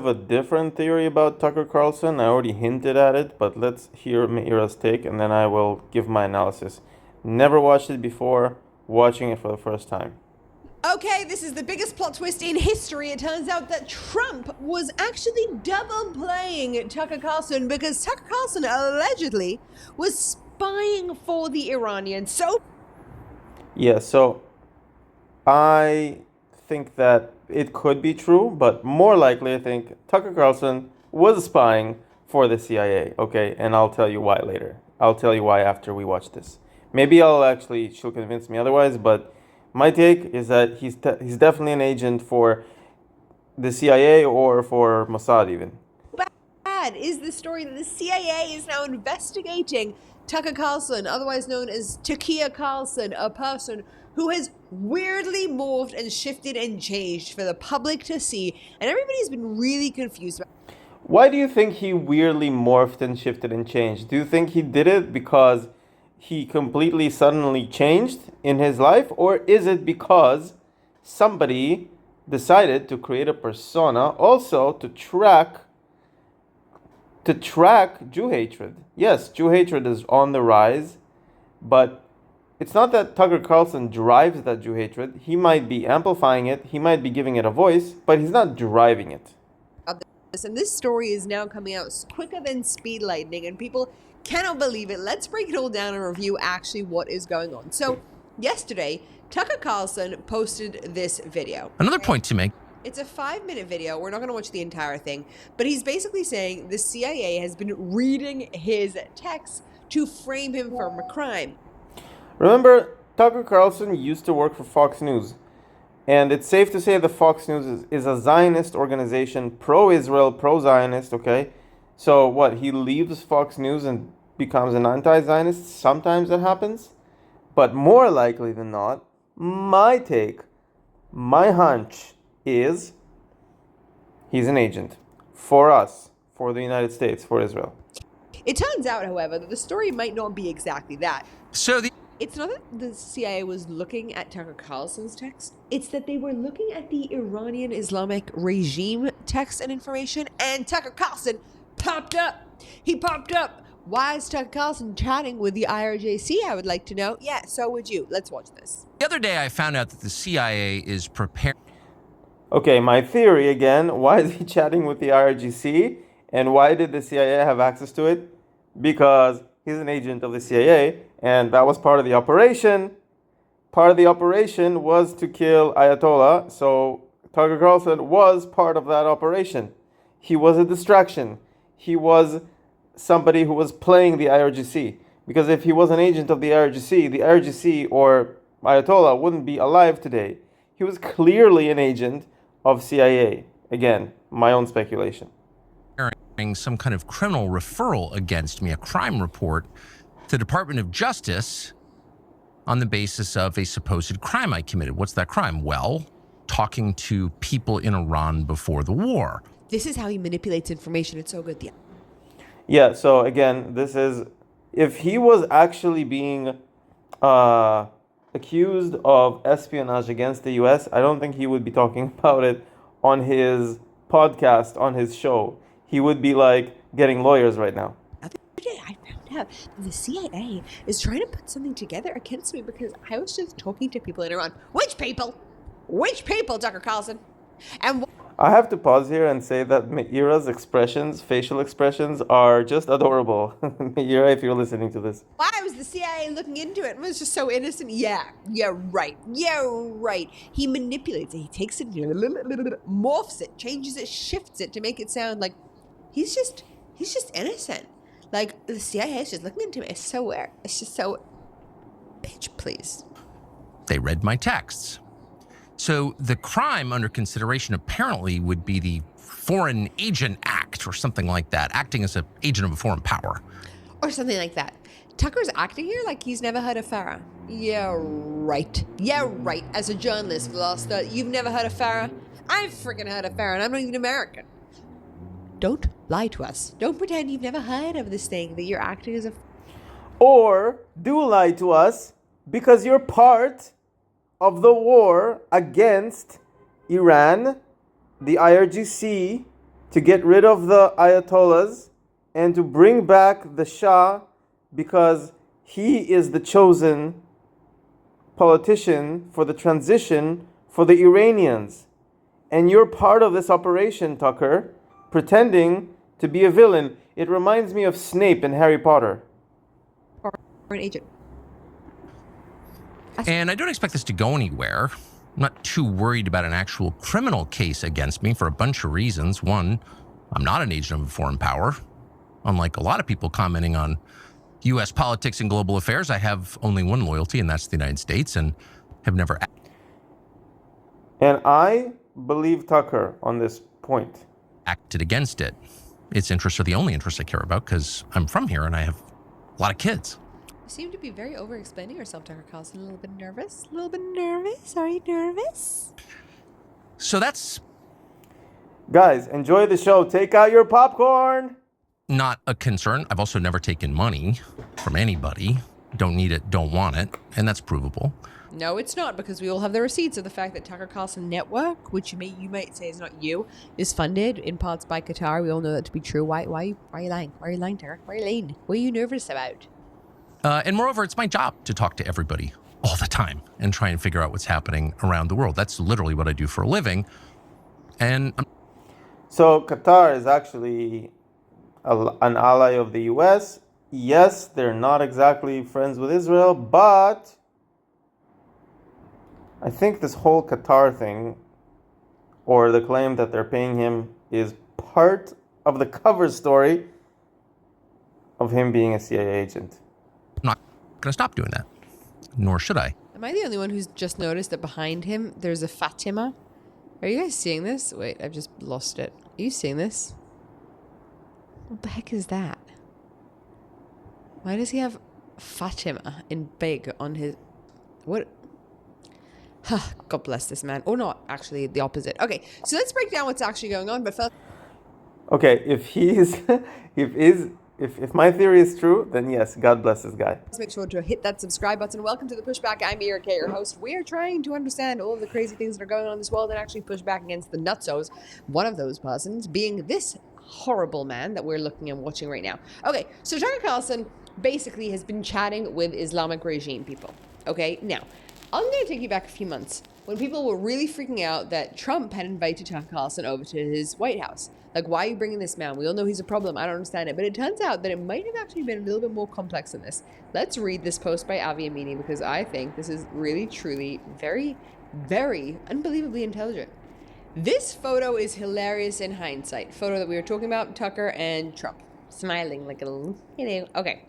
a different theory about Tucker Carlson. I already hinted at it, but let's hear Meira's take and then I will give my analysis. Never watched it before, watching it for the first time. Okay, this is the biggest plot twist in history. It turns out that Trump was actually double playing Tucker Carlson because Tucker Carlson allegedly was spying for the Iranians. Yeah, so I think that it could be true, but more likely I think Tucker Carlson was spying for the CIA, okay? And I'll tell you why later. I'll tell you why after we watch this. Maybe she'll convince me otherwise, but my take is that he's definitely an agent for the CIA or for Mossad even. Bad is the story that the CIA is now investigating Tucker Carlson, otherwise known as Takia Carlson, a person who has weirdly morphed and shifted and changed for the public to see, and everybody's been really confused about. Why do you think he weirdly morphed and shifted and changed? Do you think he did it because he completely suddenly changed in his life, or is it because somebody decided to create a persona also to track Jew hatred? Yes, Jew hatred is on the rise, but it's not that Tucker Carlson drives that Jew hatred. He might be amplifying it, he might be giving it a voice, but he's not driving it. And this story is now coming out quicker than speed lightning, and people cannot believe it. Let's break it all down and review actually what is going on. So, yesterday, Tucker Carlson posted this video. Another point to make. It's a 5-minute video. We're not going to watch the entire thing, but he's basically saying the CIA has been reading his texts to frame him for a crime. Remember, Tucker Carlson used to work for Fox News. And it's safe to say that Fox News is a Zionist organization, pro-Israel, pro-Zionist, okay? So what, he leaves Fox News and becomes an anti-Zionist? Sometimes that happens. But more likely than not, my take, my hunch is he's an agent for us, for the United States, for Israel. It turns out, however, that the story might not be exactly that. It's not that the CIA was looking at Tucker Carlson's text. It's that they were looking at the Iranian Islamic regime text and information, and Tucker Carlson popped up. He popped up. Why is Tucker Carlson chatting with the IRGC, I would like to know. Yeah, so would you. Let's watch this. The other day I found out that the CIA is preparing. Okay, my theory again, why is he chatting with the IRGC? And why did the CIA have access to it? Because he's an agent of the CIA, and that was part of the operation. Part of the operation was to kill Ayatollah, so Tucker Carlson was part of that operation. He was a distraction. He was somebody who was playing the IRGC. Because if he was an agent of the IRGC or Ayatollah wouldn't be alive today. He was clearly an agent of CIA. Again, my own speculation. Some kind of criminal referral against me, a crime report to the Department of Justice on the basis of a supposed crime I committed. What's that crime? Well, talking to people in Iran before the war. This is how he manipulates information. It's so good. Yeah, so again, this is, if he was actually being accused of espionage against the US, I don't think he would be talking about it on his podcast, on his show. He would be like getting lawyers right now. I found out that the CIA is trying to put something together against me because I was just talking to people in Iran. Which people? Which people, Tucker Carlson? And I have to pause here and say that Meira's expressions, facial expressions, are just adorable. Meira, if you're listening to this. why was the CIA looking into it? It was just so innocent. Yeah, right. He manipulates it. He takes it, morphs it, changes it, shifts it to make it sound like he's just innocent. Like, the CIA is just looking into it. It's so weird. It's just so... Bitch, please. They read my texts. So the crime under consideration apparently would be the Foreign Agent Act or something like that, acting as an agent of a foreign power. Or something like that. Tucker's acting here like he's never heard of Farah. Yeah, right. As a journalist for the last 30, you've never heard of Farah? I've freaking heard of Farah, and I'm not even American. Don't lie to us. Don't pretend you've never heard of this thing, that you're acting as a... Or do lie to us because you're part of the war against Iran, the IRGC, to get rid of the Ayatollahs and to bring back the Shah because he is the chosen politician for the transition for the Iranians. And you're part of this operation, Tucker, pretending to be a villain. It reminds me of Snape in Harry Potter. Or an agent. And I don't expect this to go anywhere. I'm not too worried about an actual criminal case against me for a bunch of reasons. One, I'm not an agent of a foreign power. Unlike a lot of people commenting on U.S. politics and global affairs, I have only one loyalty, and that's the United States, and have never... And I believe Tucker on this point. ...acted against it. Its interests are the only interests I care about because I'm from here and I have a lot of kids. You seem to be very over-explaining yourself, Tucker Carlson. A little bit nervous? A little bit nervous? Are you nervous? So that's... Guys, enjoy the show. Take out your popcorn. Not a concern. I've also never taken money from anybody. Don't need it, don't want it. And that's provable. No, it's not, because we all have the receipts of the fact that Tucker Carlson Network, which you might say is not you, is funded in parts by Qatar. We all know that to be true. Why are you lying? Why are you lying, Tucker? Why are you lying? What are you nervous about? And moreover, it's my job to talk to everybody all the time and try and figure out what's happening around the world. That's literally what I do for a living. And so Qatar is actually an ally of the US. Yes, they're not exactly friends with Israel, but I think this whole Qatar thing, or the claim that they're paying him, is part of the cover story of him being a CIA agent. I'm not going to stop doing that, nor should I. Am I the only one who's just noticed that behind him there's a Fatima? Are you guys seeing this? Wait, I've just lost it. Are you seeing this? What the heck is that? Why does he have Fatima in big on his... What? God bless this man. Or not, actually, the opposite. Okay, so let's break down what's actually going on. But first... Okay, if my theory is true, then yes, God bless this guy. Let's make sure to hit that subscribe button. Welcome to The Pushback. I'm Erika, your host. We are trying to understand all of the crazy things that are going on in this world and actually push back against the nutsos. One of those persons being this horrible man that we're looking and watching right now. Okay, so Tucker Carlson basically has been chatting with Islamic regime people. Okay, now, I'm going to take you back a few months when people were really freaking out that Trump had invited Tucker Carlson over to his White House. Like, why are you bringing this man? We all know he's a problem. I don't understand it. But it turns out that it might have actually been a little bit more complex than this. Let's read this post by Avi Amini because I think this is really, truly, very, very unbelievably intelligent. This photo is hilarious in hindsight. Photo that we were talking about, Tucker and Trump. Smiling like a little, okay.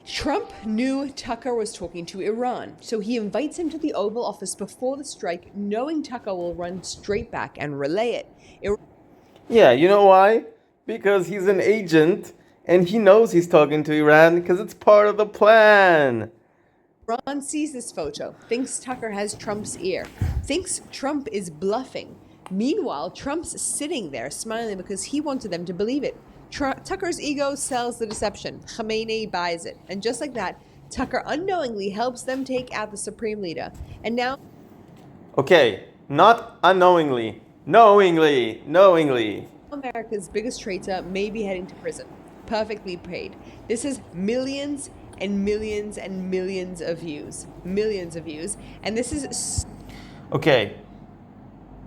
Trump knew Tucker was talking to Iran, so he invites him to the Oval Office before the strike, knowing Tucker will run straight back and relay it. Yeah, you know why? Because he's an agent, and he knows he's talking to Iran because it's part of the plan. Iran sees this photo, thinks Tucker has Trump's ear, thinks Trump is bluffing. Meanwhile, Trump's sitting there smiling because he wanted them to believe it. Tucker's ego sells the deception. Khamenei buys it. And just like that, Tucker unknowingly helps them take out the supreme leader. And now... Okay, not unknowingly. Knowingly. America's biggest traitor may be heading to prison. Perfectly paid. This is millions and millions and millions of views. Millions of views. And this is... Okay.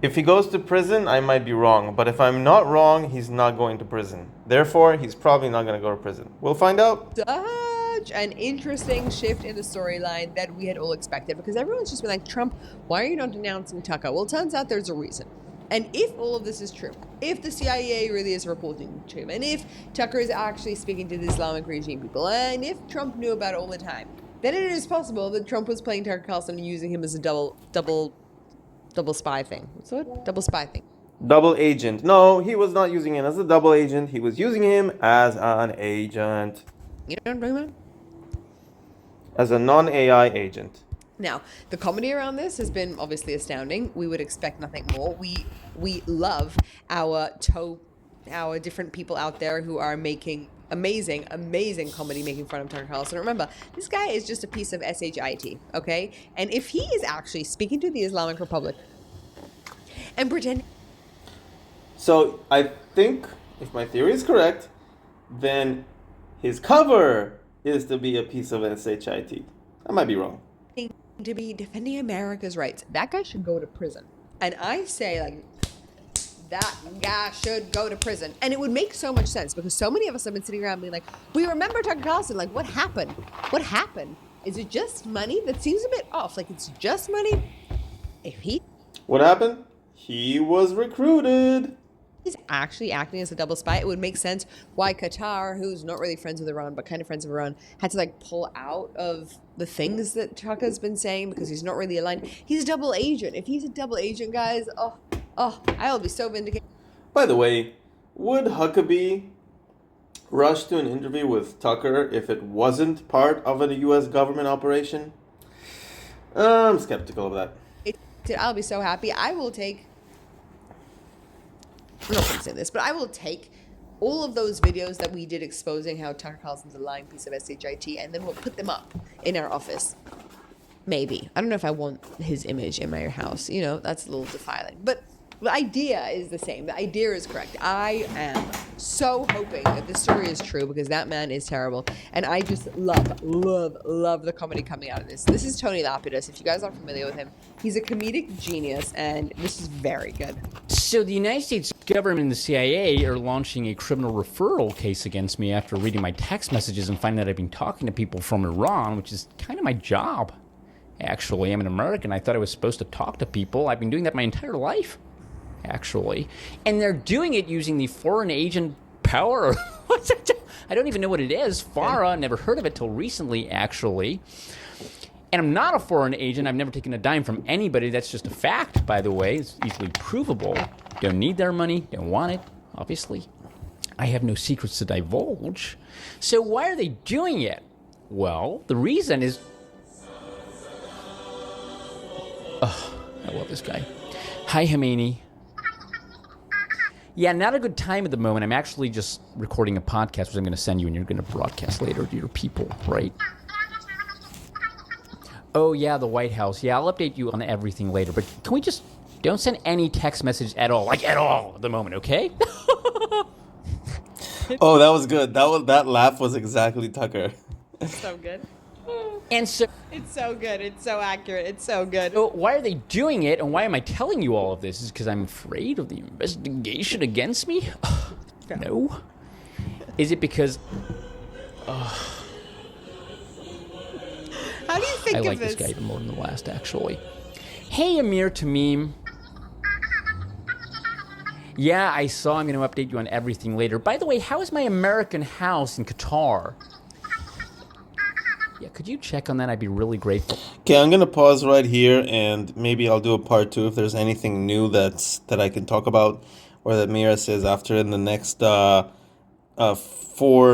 If he goes to prison, I might be wrong. But if I'm not wrong, he's not going to prison. Therefore, he's probably not going to go to prison. We'll find out. Such an interesting shift in the storyline that we had all expected. Because everyone's just been like, Trump, why are you not denouncing Tucker? Well, it turns out there's a reason. And if all of this is true, if the CIA really is reporting to him, and if Tucker is actually speaking to the Islamic regime people, and if Trump knew about it all the time, then it is possible that Trump was playing Tucker Carlson and using him as a double spy thing. What's that? Double spy thing. Double agent. No, he was not using him as a double agent. He was using him as an agent. You know what I'm talking about? As a non-AI agent. Now, the comedy around this has been obviously astounding. We would expect nothing more. We love our different people out there who are making amazing comedy making fun of Tucker Carlson. Remember, this guy is just a piece of shit, okay? And if he is actually speaking to the Islamic Republic and pretending... So I think, if my theory is correct, then his cover is to be a piece of SHIT. I might be wrong. To be defending America's rights, that guy should go to prison. And I say, like, that guy should go to prison. And it would make so much sense because so many of us have been sitting around being like, we remember Tucker Carlson. Like, what happened? What happened? Is it just money? That seems a bit off. Like, it's just money. What happened? He was recruited. He's actually acting as a double spy. It would make sense why Qatar, who's not really friends with Iran, but kind of friends with Iran, had to like pull out of the things that Tucker's been saying because he's not really aligned. He's a double agent. If he's a double agent, guys, I'll be so vindicated. By the way, would Huckabee rush to an interview with Tucker if it wasn't part of a U.S. government operation? I'm skeptical of that. I'll be so happy. I will take... I'm not going to say this, but I will take all of those videos that we did exposing how Tucker Carlson's a lying piece of SHIT, and then we'll put them up in our office. Maybe. I don't know if I want his image in my house. You know, that's a little defiling. But the idea is the same. The idea is correct. I am so hoping that this story is true because that man is terrible. And I just love the comedy coming out of this. This is Tony Lapidus. If you guys aren't familiar with him, he's a comedic genius, and this is very good. So the United States government and the CIA are launching a criminal referral case against me after reading my text messages and finding that I've been talking to people from Iran, which is kind of my job. Actually, I'm an American. I thought I was supposed to talk to people. I've been doing that my entire life. Actually, and they're doing it using the foreign agent power. I don't even know what it is. FARA, never heard of it till recently, actually. And I'm not a foreign agent. I've never taken a dime from anybody. That's just a fact, by the way. It's easily provable. Don't need their money. Don't want it, obviously. I have no secrets to divulge. So why are they doing it? Well, the reason is... I love this guy. Hi, Khomeini. Yeah, not a good time at the moment. I'm actually just recording a podcast, which I'm going to send you, and you're going to broadcast later to your people, right? Oh, yeah, the White House. Yeah, I'll update you on everything later, but can we just... Don't send any text message at all. Like, at all at the moment, okay? Oh, that was good. That laugh was exactly Tucker. So good. And so... It's so good. It's so accurate. It's so good. So why are they doing it, and why am I telling you all of this? Is it because I'm afraid of the investigation against me? No. Is it because... How do you think I of like this? this guy even more than the last, actually. Hey, Amir Tamim. Yeah, I saw. I'm going to update you on everything later. By the way, how is my American house in Qatar? Yeah, could you check on that? I'd be really grateful. Okay, I'm gonna pause right here, and maybe I'll do a part 2 if there's anything new that I can talk about, or that Mira says after in the next 4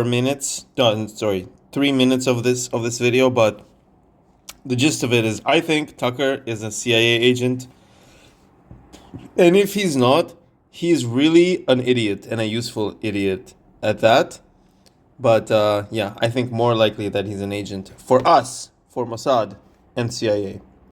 minutes. 3 minutes of this video. But the gist of it is, I think Tucker is a CIA agent, and if he's not, he's really an idiot and a useful idiot at that. But yeah, I think more likely that he's an agent for us, for Mossad and CIA.